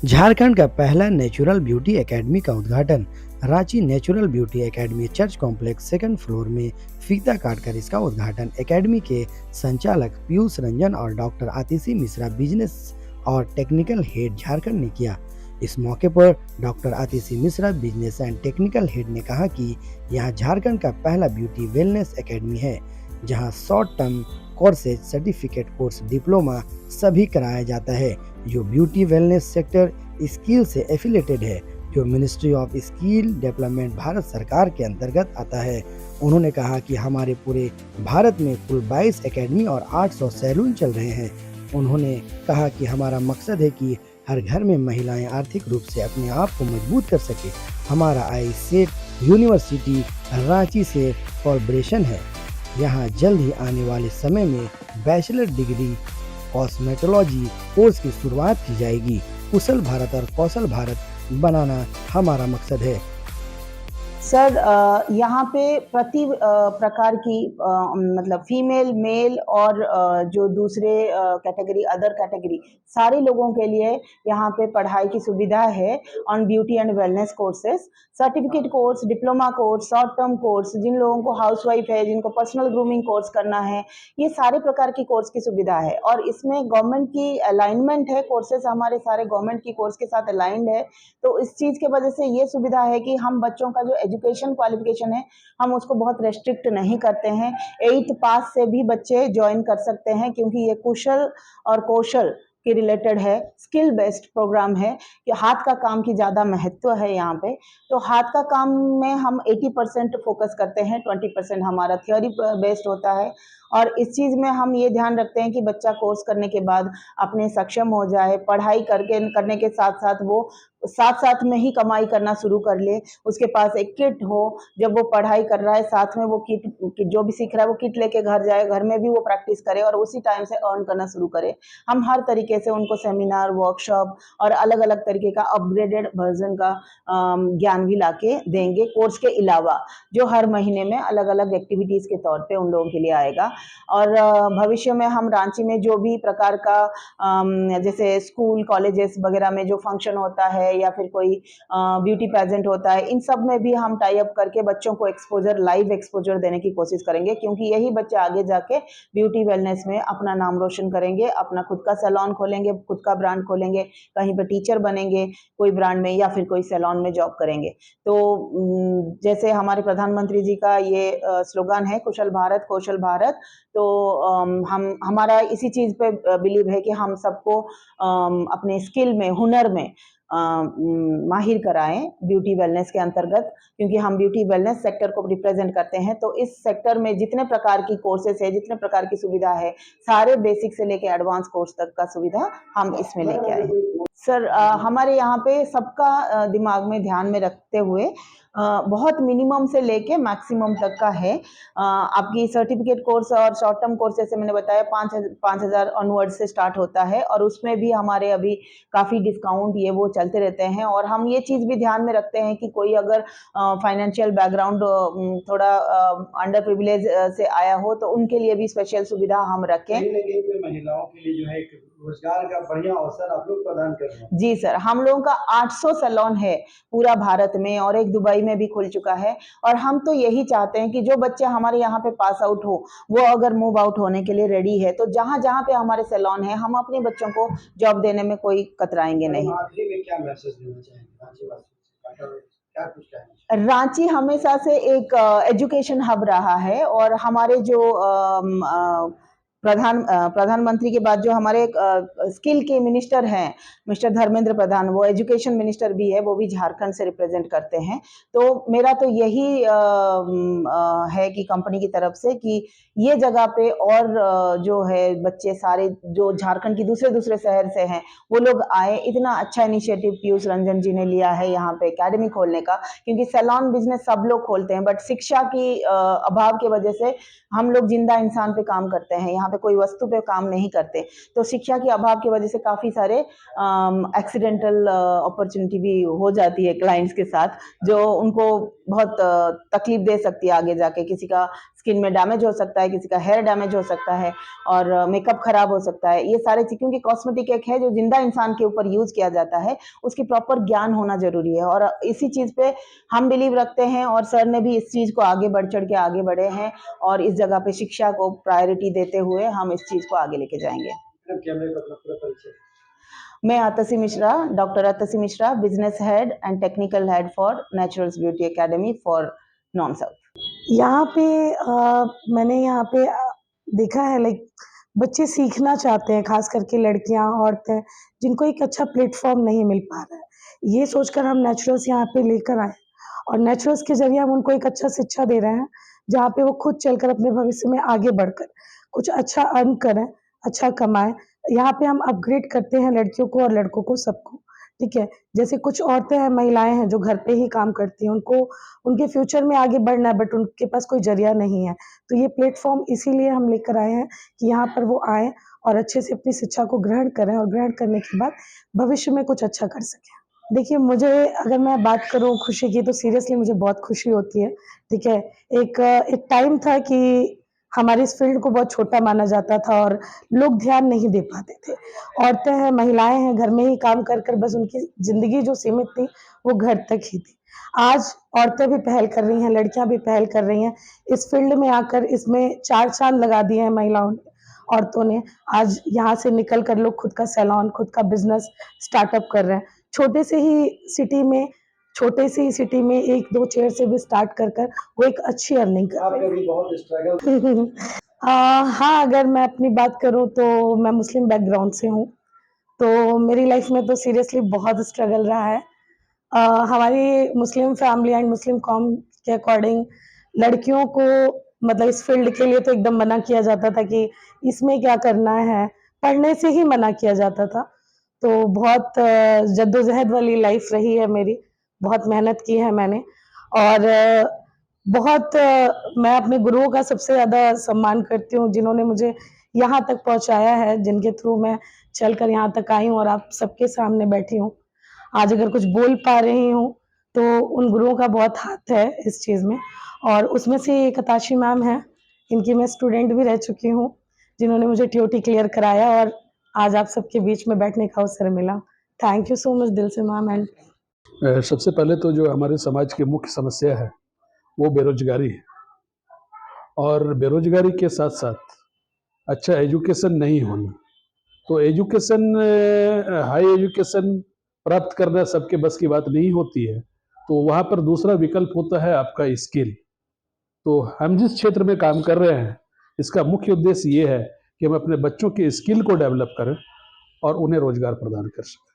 झारखंड का पहला natural beauty academy का उद्घाटन। Ranchi natural beauty academy church complex second floor में फीता काटकर इसका उद्घाटन एकेडमी के संचालक पीयूष रंजन और डॉक्टर आतिशी मिश्रा बिजनेस और टेक्निकल हेड झारखंड ने किया। इस मौके पर doctor Atishi Mishra business and technical head ने कहा कि यहां झारखंड का पहला ब्यूटी वेलनेस एकेडमी है, जहां short term courses, certificate course, diploma सभी कराया जाता है, जो ब्यूटी वेलनेस सेक्टर स्किल से एफिलेटेड है, जो ministry of skill development Bharat सरकार के अंतर्गत आता है। उन्होंने कहा कि हमारे पूरे भारत में कुल 22 एकेडमी और 800 सैलून चल रहे हैं। उन्होंने कहा कि हमारा मकसद है कि हर घर में महिलाएं आर्थिक रूप से अपने आप को मजबूत कर सके। हमारा आईसेट यूनिवर्सिटी रांची से कोलैबोरेशन है। यहाँ जल्द ही आने वाले समय में बैचलर डिग्री कॉस्मेटोलॉजी कोर्स की शुरुआत की जाएगी। कुशल भारत और कौशल भारत बनाना हमारा मकसद है। सर, यहाँ पे प्रति प्रकार की मतलब फीमेल, मेल और जो दूसरे कैटेगरी, अदर कैटेगरी, सारे लोगों के लिए यहाँ पे पढ़ाई की सुविधा है on beauty and wellness courses, certificate course, diploma course, short term course, जिन लोगों को हाउसवाइफ है, जिनको पर्सनल ग्रूमिंग कोर्स करना है, ये सारे प्रकार की कोर्स की सुविधा है। और इसमें गवर्नमेंट की अलाइनमेंट है, कोर्सेज हमारे सारे गवर्नमेंट की कोर्स के साथ अलाइंड है। तो इस चीज़ की वजह से ये सुविधा है कि हम बच्चों का जो एजुकेशन क्वालिफिकेशन है, हम उसको बहुत रेस्ट्रिक्ट नहीं करते हैं। 8th पास से भी बच्चे ज्वाइन कर सकते हैं, क्योंकि ये कुशल और कौशल के रिलेटेड है, स्किल बेस्ड प्रोग्राम है कि हाथ का काम की ज़्यादा महत्व है यहाँ पे। तो हाथ का काम में हम 80% फोकस करते हैं, 20% हमारा थियोरी बेस्ड होता है। और इस चीज़ में हम ये ध्यान रखते हैं कि बच्चा कोर्स करने के बाद अपने सक्षम हो जाए, पढ़ाई करने के साथ साथ वो साथ में ही कमाई करना शुरू कर ले। उसके पास एक किट हो, जब वो पढ़ाई कर रहा है साथ में वो किट जो भी सीख रहा है वो किट लेके घर जाए, घर में भी वो प्रैक्टिस करे और उसी टाइम से अर्न करना शुरू करे। हम हर तरीके से उनको सेमिनार, वर्कशॉप और अलग अलग तरीके का अपग्रेडेड वर्जन का ज्ञान भी लाके देंगे, कोर्स के अलावा, जो हर महीने में अलग अलग एक्टिविटीज़ के तौर पे उन लोगों के लिए आएगा। और भविष्य में हम रांची में जो भी प्रकार का जैसे स्कूल, कॉलेजेस वगैरह में जो फंक्शन होता है या फिर कोई ब्यूटी पेजेंट होता है, इन सब में भी हम टाई अप करके बच्चों को एक्सपोजर, लाइव एक्सपोजर देने की कोशिश करेंगे, क्योंकि यही बच्चे आगे जाके ब्यूटी वेलनेस में अपना नाम रोशन करेंगे, अपना खुद का सैलून खोलेंगे, खुद का ब्रांड खोलेंगे, कहीं पर टीचर बनेंगे कोई ब्रांड में या फिर कोई सैलून में जॉब करेंगे। तो जैसे हमारे प्रधानमंत्री जी का ये स्लोगन है, कुशल भारत कौशल भारत, तो हम हमारा इसी चीज़ पे बिलीव है कि हम सबको अपने स्किल में, हुनर में माहिर कराएं ब्यूटी वेलनेस के अंतर्गत, क्योंकि हम ब्यूटी वेलनेस सेक्टर को रिप्रेजेंट करते हैं। तो इस सेक्टर में जितने प्रकार की कोर्सेज है, जितने प्रकार की सुविधा है, सारे बेसिक से लेके एडवांस कोर्स तक का सुविधा हम इसमें लेके आए हैं। सर, हमारे यहाँ पे सबका दिमाग में ध्यान में रखते हुए बहुत मिनिमम से लेके मैक्सिमम तक का है। आपकी सर्टिफिकेट कोर्स और शॉर्ट टर्म कोर्स, जैसे मैंने बताया, 5,000 ऑनवर्ड से स्टार्ट होता है, और उसमें भी हमारे अभी काफ़ी डिस्काउंट ये वो चलते रहते हैं। और हम ये चीज़ भी ध्यान में रखते हैं कि कोई अगर फाइनेंशियल बैकग्राउंड थोड़ा अंडर प्रिविलेज से आया हो, तो उनके लिए भी स्पेशल सुविधा हम रखें। महिलाओं के लिए जो है रोजगार का बढ़िया अवसर आप लोग प्रदान कर रहे हैं। जी सर, हम लोगों का 800 सैलून है पूरा भारत में, और एक दुबई में भी खुल चुका है। और हम तो यही चाहते हैं कि जो बच्चे हमारे यहाँ पे पास आउट हो, वो अगर मूव आउट होने के लिए रेडी है, तो जहाँ जहाँ पे हमारे सैलून है, हम अपने बच्चों को जॉब देने में कोई कतराएंगे नहीं। आखिरी में क्या मैसेज देना चाहेंगे क्या कुछ कहना? रांची हमेशा से एक एजुकेशन हब रहा है, और हमारे जो प्रधानमंत्री के बाद जो हमारे स्किल के मिनिस्टर हैं, मिस्टर धर्मेंद्र प्रधान, वो एजुकेशन मिनिस्टर भी है, वो भी झारखंड से रिप्रेजेंट करते हैं। तो मेरा तो यही है कि कंपनी की तरफ से कि ये जगह पे और जो है बच्चे सारे जो झारखंड की दूसरे शहर से हैं वो लोग आए। इतना अच्छा इनिशिएटिव पीयूष रंजन जी ने लिया है यहाँ पे एकेडमी खोलने का, क्योंकि सैलून बिजनेस सब लोग खोलते हैं बट शिक्षा की अभाव की वजह से हम लोग जिंदा इंसान पे काम करते हैं, यहाँ पे कोई वस्तु पे काम नहीं करते। तो शिक्षा के अभाव की वजह से काफ़ी सारे एक्सीडेंटल अपॉर्चुनिटी भी हो जाती है क्लाइंट्स के साथ, जो उनको बहुत तकलीफ दे सकती है आगे जाके। किसी का स्किन में डैमेज हो सकता है, किसी का हेयर डैमेज हो सकता है और मेकअप खराब हो सकता है। ये सारे चीज़, क्योंकि कॉस्मेटिक एक है जो जिंदा इंसान के ऊपर यूज किया जाता है, उसकी प्रॉपर ज्ञान होना जरूरी है और इसी चीज़ पे हम बिलीव रखते हैं और सर ने भी इस चीज़ को आगे बढ़ चढ़ के आगे बढ़े हैं और इस जगह पे शिक्षा को प्रायोरिटी देते हुए हम इस चीज़ को आगे लेके जाएंगे। मैं Atasi Mishra, doctor Atasi Mishra, business head and technical head for Naturals beauty academy for non south. यहाँ पे मैंने यहाँ पे देखा है लाइक बच्चे सीखना चाहते हैं, खास करके लड़कियाँ, औरतें, जिनको एक अच्छा प्लेटफॉर्म नहीं मिल पा रहा है। ये सोचकर हम नेचुरल्स यहाँ पे लेकर आए और नेचुरल्स के जरिए हम उनको एक अच्छा शिक्षा दे रहे हैं, जहाँ पे वो खुद चलकर अपने भविष्य में आगे बढ़कर कुछ अच्छा अर्न करें, अच्छा कमाएं। यहाँ पे हम अपग्रेड करते हैं लड़कियों को और लड़कों को, सबको, ठीक है। जैसे कुछ औरतें हैं, महिलाएं हैं जो घर पे ही काम करती हैं, उनको उनके फ्यूचर में आगे बढ़ना है बट उनके पास कोई जरिया नहीं है। तो ये प्लेटफॉर्म इसीलिए हम लेकर आए हैं कि यहाँ पर वो आए और अच्छे से अपनी शिक्षा को ग्रहण करें और ग्रहण करने के बाद भविष्य में कुछ अच्छा कर सकें। देखिए, मुझे अगर मैं बात करूँ खुशी की, तो सीरियसली मुझे बहुत खुशी होती है, ठीक है। एक टाइम था कि हमारी इस फील्ड को बहुत छोटा माना जाता था और लोग ध्यान नहीं दे पाते थे। औरतें हैं, महिलाएं हैं, घर में ही काम कर कर बस उनकी ज़िंदगी जो सीमित थी वो घर तक ही थी। आज औरतें भी पहल कर रही हैं, लड़कियां भी पहल कर रही हैं। इस फील्ड में आकर इसमें 4 चाँद लगा दिए हैं महिलाओं ने, औरतों ने। आज यहाँ से निकल कर लोग खुद का सैलून, खुद का बिजनेस स्टार्टअप कर रहे हैं। छोटे से ही सिटी में 1-2 चेयर से भी स्टार्ट कर कर वो एक अच्छी अर्निंग कर रहे हैं। आपने भी बहुत स्ट्रगल हाँ, अगर मैं अपनी बात करूँ तो मैं मुस्लिम बैकग्राउंड से हूँ, तो मेरी लाइफ में तो सीरियसली बहुत स्ट्रगल रहा है। हमारी Muslim family and Muslim com के अकॉर्डिंग लड़कियों को मतलब इस फील्ड के लिए तो एकदम मना किया जाता था कि इसमें क्या करना है, पढ़ने से ही मना किया जाता था। तो बहुत जद्दोजहद वाली लाइफ रही है मेरी, बहुत मेहनत की है मैंने और मैं अपने गुरुओं का सबसे ज़्यादा सम्मान करती हूँ, जिन्होंने मुझे यहाँ तक पहुँचाया है, जिनके थ्रू मैं चलकर यहाँ तक आई हूँ और आप सबके सामने बैठी हूँ। आज अगर कुछ बोल पा रही हूँ, तो उन गुरुओं का बहुत हाथ है इस चीज़ में और उसमें से एक अताशी मैम हैं, इनकी मैं स्टूडेंट भी रह चुकी हूँ, जिन्होंने मुझे टीओटी क्लियर कराया और आज आप सबके बीच में बैठने का अवसर मिला। थैंक यू सो मच दिल से मैम। एंड सबसे पहले तो जो हमारे समाज की मुख्य समस्या है वो बेरोजगारी है और बेरोजगारी के साथ साथ अच्छा एजुकेशन नहीं होना। तो एजुकेशन, हाई एजुकेशन प्राप्त करना सबके बस की बात नहीं होती है, तो वहाँ पर दूसरा विकल्प होता है आपका स्किल। तो हम जिस क्षेत्र में काम कर रहे हैं, इसका मुख्य उद्देश्य ये है कि हम अपने बच्चों के स्किल को डेवलप करें और उन्हें रोजगार प्रदान कर सकें।